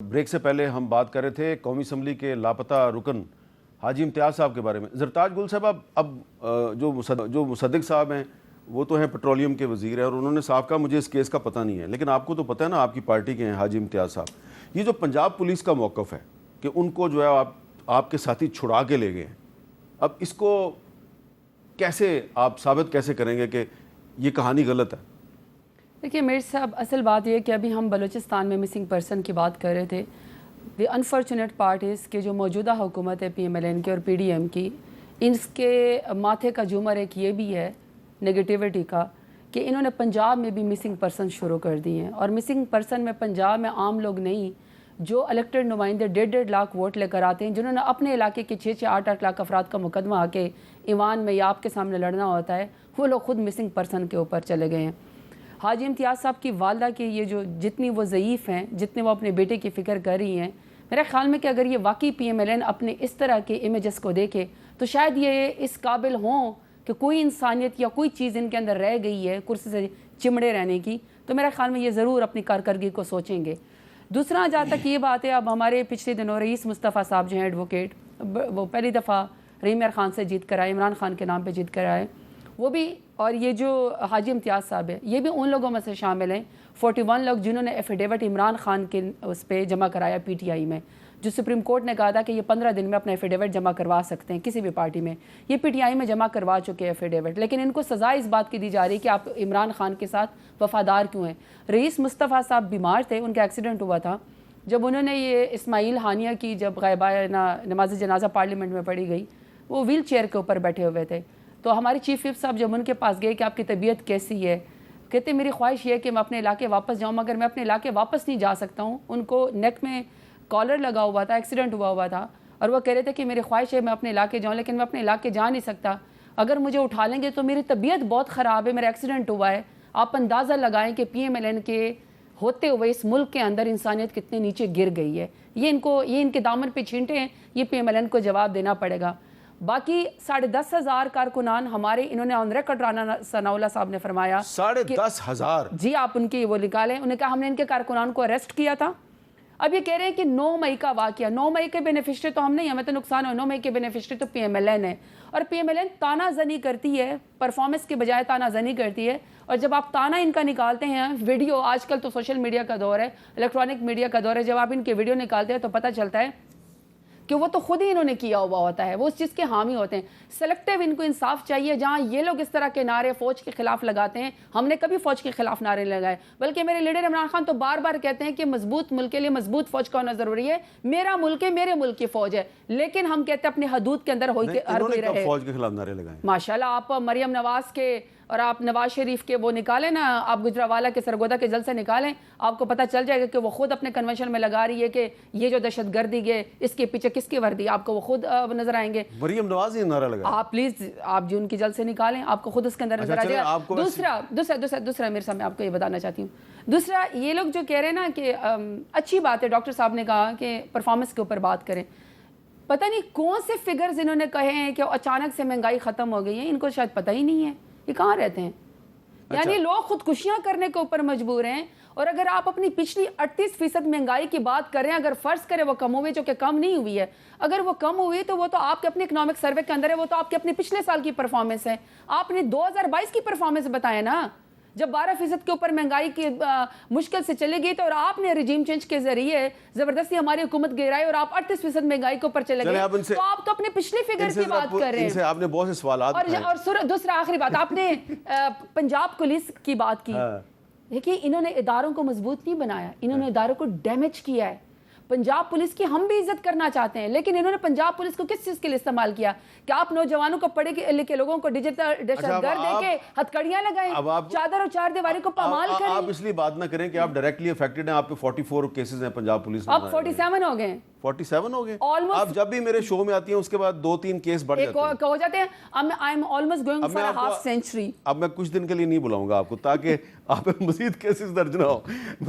Break سے پہلے ہم بات کر رہے تھے قومی اسمبلی کے لاپتہ رکن حاجی امتیاز صاحب کے بارے میں. زرتاج گل صاحب اب جو مصدق صاحب ہیں وہ تو ہیں پیٹرولیم کے وزیر ہیں اور انہوں نے صاف کہا مجھے اس کیس کا پتہ نہیں ہے, لیکن آپ کو تو پتہ ہے نا آپ کی پارٹی کے ہیں حاجی امتیاز صاحب. یہ جو پنجاب پولیس کا موقف ہے کہ ان کو جو ہے آپ کے ساتھی چھڑا کے لے گئے ہیں, اب اس کو کیسے آپ ثابت کیسے کریں گے کہ یہ کہانی غلط ہے؟ دیکھیے میر صاحب, اصل بات یہ ہے کہ ابھی ہم بلوچستان میں مسنگ پرسن کی بات کر رہے تھے. دی انفارچونیٹ پارٹ از کہ جو موجودہ حکومت ہے PMLN کی اور PDM کی, اس کے ماتھے کا جمر ایک یہ بھی ہے نگیٹیوٹی کا کہ انہوں نے پنجاب میں بھی مسنگ پرسن شروع کر دی ہیں. اور مسنگ پرسن میں پنجاب میں عام لوگ نہیں, جو الیکٹڈ نمائندے 1.5 لاکھ ووٹ لے کر آتے ہیں, جنہوں نے اپنے علاقے کے 6-8 لاکھ افراد کا مقدمہ آ کے ایوان میں یا آپ کے سامنے لڑنا ہوتا ہے, وہ لوگ خود مسنگ پرسن کے اوپر چلے گئے ہیں. حاجی امتیاز صاحب کی والدہ کی یہ جو جتنی وہ ضعیف ہیں, جتنے وہ اپنے بیٹے کی فکر کر رہی ہیں, میرے خیال میں کہ اگر یہ واقعی PMLN اپنے اس طرح کے امیجز کو دیکھے تو شاید یہ اس قابل ہوں کہ کوئی انسانیت یا کوئی چیز ان کے اندر رہ گئی ہے کرسی سے چمڑے رہنے کی, تو میرے خیال میں یہ ضرور اپنی کارکردگی کو سوچیں گے. دوسرا جہاں تک یہ بات ہے, اب ہمارے پچھلے دنوں رئیس مصطفیٰ صاحب جو ہیں ایڈوکیٹ, وہ پہلی دفعہ رحیم یار خان سے جیت کر آئے, عمران خان کے نام پہ جیت کر آئے وہ بھی, اور یہ جو حاجی امتیاز صاحب ہے یہ بھی ان لوگوں میں سے شامل ہیں 41 لوگ جنہوں نے ایفیڈیوٹ عمران خان کے اس پہ جمع کرایا PTI میں, جو سپریم کورٹ نے کہا تھا کہ یہ 15 دن میں اپنا ایفیڈیوٹ جمع کروا سکتے ہیں کسی بھی پارٹی میں. یہ PTI میں جمع کروا چکے ایفیڈیوٹ, لیکن ان کو سزا اس بات کی دی جا رہی ہے کہ آپ عمران خان کے ساتھ وفادار کیوں ہیں. رئیس مصطفیٰ صاحب بیمار تھے, ان کا ایکسیڈنٹ ہوا تھا, جب انہوں نے یہ اسماعیل ہانیہ کی جب غائبانہ نماز جنازہ پارلیمنٹ میں پڑھی گئی, وہ ویل چیئر کے اوپر بیٹھے ہوئے تھے. تو ہمارے چیف وپ صاحب جب ان کے پاس گئے کہ آپ کی طبیعت کیسی ہے, کہتے میری خواہش یہ ہے کہ میں اپنے علاقے واپس جاؤں, مگر میں اپنے علاقے واپس نہیں جا سکتا ہوں. ان کو نیک میں کالر لگا ہوا تھا, ایکسیڈنٹ ہوا تھا, اور وہ کہہ رہے تھے کہ میری خواہش ہے میں اپنے علاقے جاؤں, لیکن میں اپنے علاقے جا نہیں سکتا, اگر مجھے اٹھا لیں گے تو میری طبیعت بہت خراب ہے, میرا ایکسیڈنٹ ہوا ہے. آپ اندازہ لگائیں کہ PMLN کے ہوتے ہوئے اس ملک کے اندر انسانیت کتنے نیچے گر گئی ہے. یہ ان کے دامن پہ چھینٹے ہیں, یہ PMLN کو جواب دینا پڑے گا. باقی 10,500 کارکنان ہمارے, انہوں نے آن ریکارڈ رانا ثناءاللہ صاحب نے فرمایا 10,500. جی آپ ان کی وہ نکالیں, انہوں نے کہا ہم نے ان کے کارکنان کو اریسٹ کیا تھا. اب یہ کہہ رہے ہیں کہ 9 مئی کا واقعہ, 9 مئی کے بینیفیشری تو ہم نہیں, ہمیں تو نقصان ہو, 9 مئی کے بینیفیشری تو PMLN ہے. اور PMLN تانا زنی کرتی ہے, پرفارمنس کے بجائے تانا زنی کرتی ہے. اور جب آپ تانا ان کا نکالتے ہیں ویڈیو, آج کل تو سوشل میڈیا کا دور ہے, الیکٹرانک میڈیا کا دور ہے, جب آپ ان کے ویڈیو نکالتے ہیں تو پتہ چلتا ہے کہ وہ تو خود ہی انہوں نے کیا ہوا ہوتا ہے, وہ اس چیز کے حامی ہوتے ہیں. سلیکٹیو ان کو انصاف چاہیے. جہاں یہ لوگ اس طرح کے نعرے فوج کے خلاف لگاتے ہیں, ہم نے کبھی فوج کے خلاف نعرے لگائے, بلکہ میرے لیڈر عمران خان تو بار بار کہتے ہیں کہ مضبوط ملک کے لیے مضبوط فوج کا ہونا ضروری ہے. میرا ملک ہے, میرے ملک کی فوج ہے, لیکن ہم کہتے ہیں اپنے حدود کے اندر ہر کوئی رہے. فوج کے خلاف نعرے لگائیں ماشاءاللہ, آپ مریم نواز کے اور آپ نواز شریف کے وہ نکالیں نا, آپ گجرانوالہ کے سرگودا کے جلسے نکالیں, آپ کو پتہ چل جائے گا کہ وہ خود اپنے کنونشن میں لگا رہی ہے کہ یہ جو دہشت گردی ہے اس کے پیچھے کس کی وردی, آپ کو وہ خود نظر آئیں گے. مریم نواز ہی نعرہ لگا, آپ پلیز آپ جو ان کی جلسے نکالیں, آپ کو خود اس کے اندر نظر آ جائے گا. دوسرا میرے سامنے آپ کو یہ بتانا چاہتی ہوں, دوسرا یہ لوگ جو کہہ رہے ہیں نا کہ اچھی بات ہے, ڈاکٹر صاحب نے کہا کہ پرفارمنس کے اوپر بات کریں, پتہ نہیں کون سے فگرز انہوں نے کہے ہیں کہ اچانک سے مہنگائی ختم ہو گئی ہے, ان کو شاید پتہ ہی نہیں ہے یہ کہاں رہتے ہیں. یعنی لوگ خودکشیاں کرنے کے اوپر مجبور ہیں. اور اگر آپ اپنی پچھلی 38% مہنگائی کی بات کریں, اگر فرض کریں وہ کم ہوئی, جو کہ کم نہیں ہوئی ہے, اگر وہ کم ہوئی تو وہ تو آپ کے اپنے اکنامک سروے کے اندر ہے, وہ تو آپ کے اپنے پچھلے سال کی پرفارمنس ہے. آپ نے 2022 کی پرفارمنس بتائیں نا, جب 12% کے اوپر مہنگائی کی مشکل سے چلے گئی, تو اور آپ نے ریجیم چینج کے ذریعے زبردستی ہماری حکومت گرائی اور آپ 38% مہنگائی کے اوپر چلے گئے, تو آپ تو اپنے پچھلے فگر کی بات کر رہے ہیں. آپ نے بہت سے سوالات اور دوسرا آخری بات, آپ نے پنجاب پولیس کی بات کی. دیکھیے انہوں نے اداروں کو مضبوط نہیں بنایا, انہوں نے اداروں کو ڈیمیج کیا ہے. پنجاب پولیس کی ہم بھی عزت کرنا چاہتے ہیں, لیکن انہوں نے پنجاب پولیس کو کس چیز کے لیے استعمال کیا کہ آپ نوجوانوں کو پڑھے لکھے لوگوں کو ڈیجیٹل دہشت گرد دے کے ہتھکڑیاں لگائیں, چادر اور چار دیواری کو پامال کریں. آپ اس لیے بات نہ کریں کہ آپ ڈائریکٹلی افیکٹڈ ہیں, آپ پہ 44 کیسز ہیں پنجاب پولیس میں. اب 47 ہو گئے. 47 ہو گئے. آپ جب بھی میرے شو میں آتی ہیں اس کے بعد 2-3 کیس بڑھ جاتے ہیں, ہو جاتے ہیں. I am almost going for a half century. اب میں کچھ دن کے لیے نہیں بلاؤں گا آپ کو تاکہ آپ پہ مزید کیسز درج نہ ہو.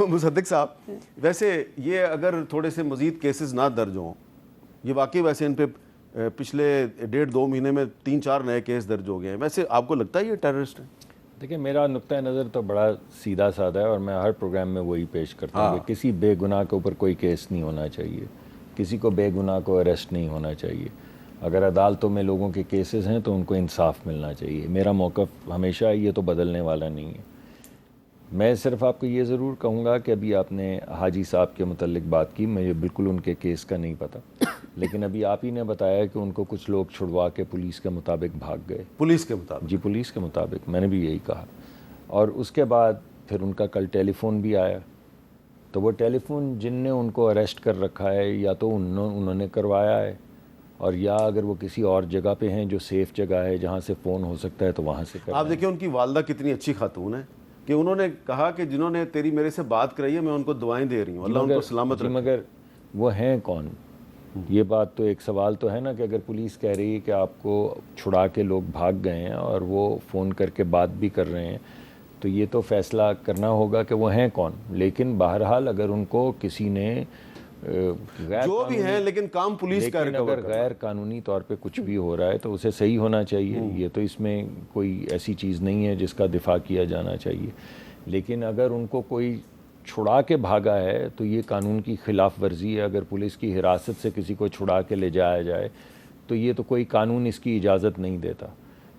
مصدق صاحب, ویسے یہ اگر تھوڑے سے مزید کیسز نہ درج ہوں, یہ واقعی ویسے ان پہ پچھلے 1.5-2 مہینے میں 3-4 نئے کیس درج ہو گئے ہیں, ویسے آپ کو لگتا ہے یہ ٹیررسٹ ہیں؟ دیکھیں میرا نقطہ نظر تو بڑا سیدھا سادہ ہے اور میں ہر پروگرام میں وہی پیش کرتا ہوں کہ کسی بے گناہ کے اوپر کوئی کیس نہیں ہونا چاہیے، کسی کو بے گناہ کو اریسٹ نہیں ہونا چاہیے. اگر عدالتوں میں لوگوں کے کیسز ہیں تو ان کو انصاف ملنا چاہیے. میرا موقف ہمیشہ یہ تو بدلنے والا نہیں ہے. میں صرف آپ کو یہ ضرور کہوں گا کہ ابھی آپ نے حاجی صاحب کے متعلق بات کی، مجھے بالکل ان کے کیس کا نہیں پتہ، لیکن ابھی آپ ہی نے بتایا کہ ان کو کچھ لوگ چھڑوا کے پولیس کے مطابق بھاگ گئے. پولیس کے مطابق؟ جی پولیس کے مطابق، میں نے بھی یہی کہا. اور اس کے بعد پھر ان کا کل ٹیلی فون بھی آیا، تو وہ ٹیلی فون جن نے ان کو اریسٹ کر رکھا ہے یا تو انہوں نے کروایا ہے، اور یا اگر وہ کسی اور جگہ پہ ہیں جو سیف جگہ ہے جہاں سے فون ہو سکتا ہے تو وہاں سے کریں. آپ دیکھیں ان کی والدہ کتنی اچھی خاتون ہے کہ انہوں نے کہا کہ جنہوں نے تیری میرے سے بات کرائی ہے میں ان کو دعائیں دے رہی ہوں، اللہ ان کو سلامت رکھے. مگر وہ ہیں کون؟ یہ بات تو ایک سوال تو ہے نا کہ اگر پولیس کہہ رہی ہے کہ آپ کو چھڑا کے لوگ بھاگ گئے ہیں اور وہ فون کر کے بات بھی کر رہے ہیں، تو یہ تو فیصلہ کرنا ہوگا کہ وہ ہیں کون. لیکن بہرحال اگر ان کو کسی نے جو بھی ہیں، لیکن کام پولیس کا ریکور اگر غیر قانونی طور پہ کچھ بھی ہو رہا ہے تو اسے صحیح ہونا چاہیے. یہ تو اس میں کوئی ایسی چیز نہیں ہے جس کا دفاع کیا جانا چاہیے. لیکن اگر ان کو کوئی چھڑا کے بھاگا ہے تو یہ قانون کی خلاف ورزی ہے. اگر پولیس کی حراست سے کسی کو چھڑا کے لے جایا جائے تو یہ تو کوئی قانون اس کی اجازت نہیں دیتا.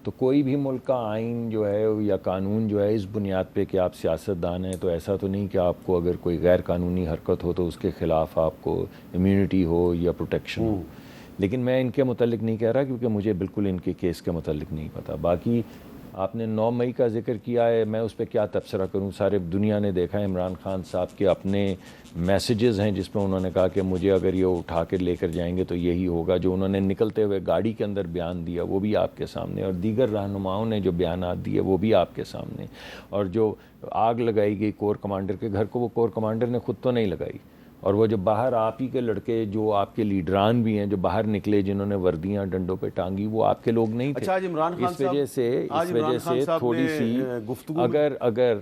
تو کوئی بھی ملک کا آئین جو ہے یا قانون جو ہے اس بنیاد پہ کہ آپ سیاستدان ہیں تو ایسا تو نہیں کہ آپ کو اگر کوئی غیر قانونی حرکت ہو تو اس کے خلاف آپ کو امیونٹی ہو یا پروٹیکشن ہو. لیکن میں ان کے متعلق نہیں کہہ رہا کیونکہ مجھے بالکل ان کے کیس کے متعلق نہیں پتہ. باقی آپ نے 9 مئی کا ذکر کیا ہے، میں اس پہ کیا تبصرہ کروں. سارے دنیا نے دیکھا ہے عمران خان صاحب کے اپنے میسیجز ہیں جس میں انہوں نے کہا کہ مجھے اگر یہ اٹھا کے لے کر جائیں گے تو یہی ہوگا. جو انہوں نے نکلتے ہوئے گاڑی کے اندر بیان دیا وہ بھی آپ کے سامنے، اور دیگر رہنماؤں نے جو بیانات دیے وہ بھی آپ کے سامنے. اور جو آگ لگائی گئی کور کمانڈر کے گھر کو، وہ کور کمانڈر نے خود تو نہیں لگائی. اور وہ جو باہر آپ ہی کے لڑکے جو آپ کے لیڈران بھی ہیں جو باہر نکلے جنہوں نے وردیاں ڈنڈوں پہ ٹانگی، وہ آپ کے لوگ نہیں تھے. اچھا، آج عمران خان اس وجہ سے تھوڑی سی اگر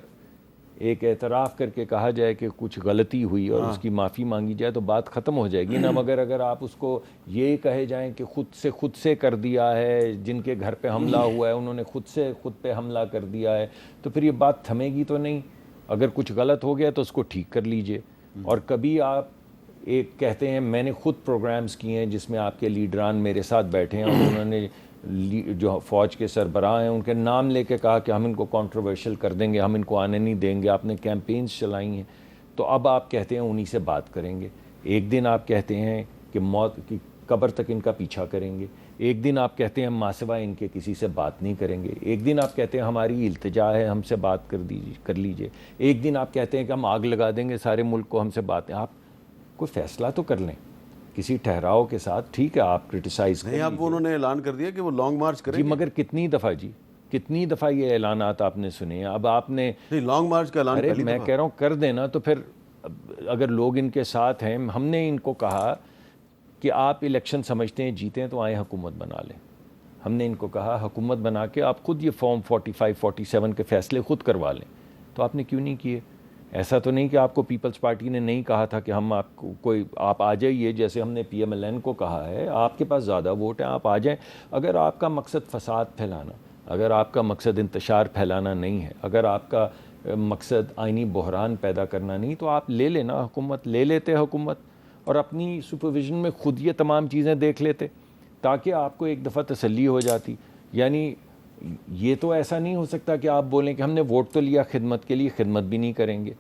ایک اعتراف کر کے کہا جائے کہ کچھ غلطی ہوئی اور اس کی معافی مانگی جائے تو بات ختم ہو جائے گی نا. مگر اگر آپ اس کو یہ کہے جائیں کہ خود سے کر دیا ہے، جن کے گھر پہ حملہ ہوا ہے انہوں نے خود پہ حملہ کر دیا ہے، تو پھر یہ بات تھمے گی تو نہیں. اگر کچھ غلط ہو گیا تو اس کو ٹھیک کر لیجئے. اور کبھی آپ ایک کہتے ہیں میں نے خود پروگرامز کیے ہیں جس میں آپ کے لیڈران میرے ساتھ بیٹھے ہیں اور انہوں نے جو فوج کے سربراہ ہیں ان کے نام لے کے کہا کہ ہم ان کو کنٹروورشل کر دیں گے، ہم ان کو آنے نہیں دیں گے. آپ نے کیمپینز چلائی ہیں، تو اب آپ کہتے ہیں انہی سے بات کریں گے. ایک دن آپ کہتے ہیں کہ موت کی قبر تک ان کا پیچھا کریں گے. ایک دن آپ کہتے ہیں ماں سوائے ان کے کسی سے بات نہیں کریں گے. ایک دن آپ کہتے ہیں ہماری التجا ہے ہم سے بات کر لیجئے. ایک دن آپ کہتے ہیں کہ ہم آگ لگا دیں گے سارے ملک کو، ہم سے باتیں. آپ کوئی فیصلہ تو کر لیں کسی ٹھہراؤ کے ساتھ. ٹھیک ہے آپ کرٹیسائز کریں. نہیں، اب انہوں نے اعلان کر دیا کہ وہ لانگ مارچ کریں جی، گے. مگر کتنی دفعہ یہ اعلانات آپ نے سنے ہیں. اب آپ نے نہیں، لانگ مارچ کا اعلان پہلی میں دفعہ کہہ رہا ہوں کر دینا. تو پھر اگر لوگ ان کے ساتھ ہیں، ہم نے ان کو کہا کہ آپ الیکشن سمجھتے ہیں جیتے ہیں تو آئیں حکومت بنا لیں. ہم نے ان کو کہا حکومت بنا کے آپ خود یہ فارم 45 47 کے فیصلے خود کروا لیں. تو آپ نے کیوں نہیں کیے؟ ایسا تو نہیں کہ آپ کو پیپلز پارٹی نے نہیں کہا تھا کہ ہم آپ آ جائیے، جیسے ہم نے پی ایم ایل این کو کہا ہے آپ کے پاس زیادہ ووٹ ہیں، آپ آ جائیں. اگر آپ کا مقصد فساد پھیلانا، اگر آپ کا مقصد انتشار پھیلانا نہیں ہے، اگر آپ کا مقصد آئینی بحران پیدا کرنا نہیں، تو آپ لے لینا حکومت. لے لیتے حکومت اور اپنی سپرویژن میں خود یہ تمام چیزیں دیکھ لیتے تاکہ آپ کو ایک دفعہ تسلی ہو جاتی. یعنی یہ تو ایسا نہیں ہو سکتا کہ آپ بولیں کہ ہم نے ووٹ تو لیا خدمت کے لیے، خدمت بھی نہیں کریں گے.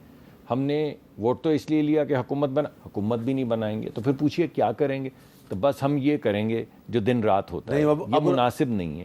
ہم نے ووٹ تو اس لیے لیا کہ حکومت بھی نہیں بنائیں گے. تو پھر پوچھئے کیا کریں گے؟ تو بس ہم یہ کریں گے جو دن رات ہوتا ہے. یہ مناسب نہیں ہے.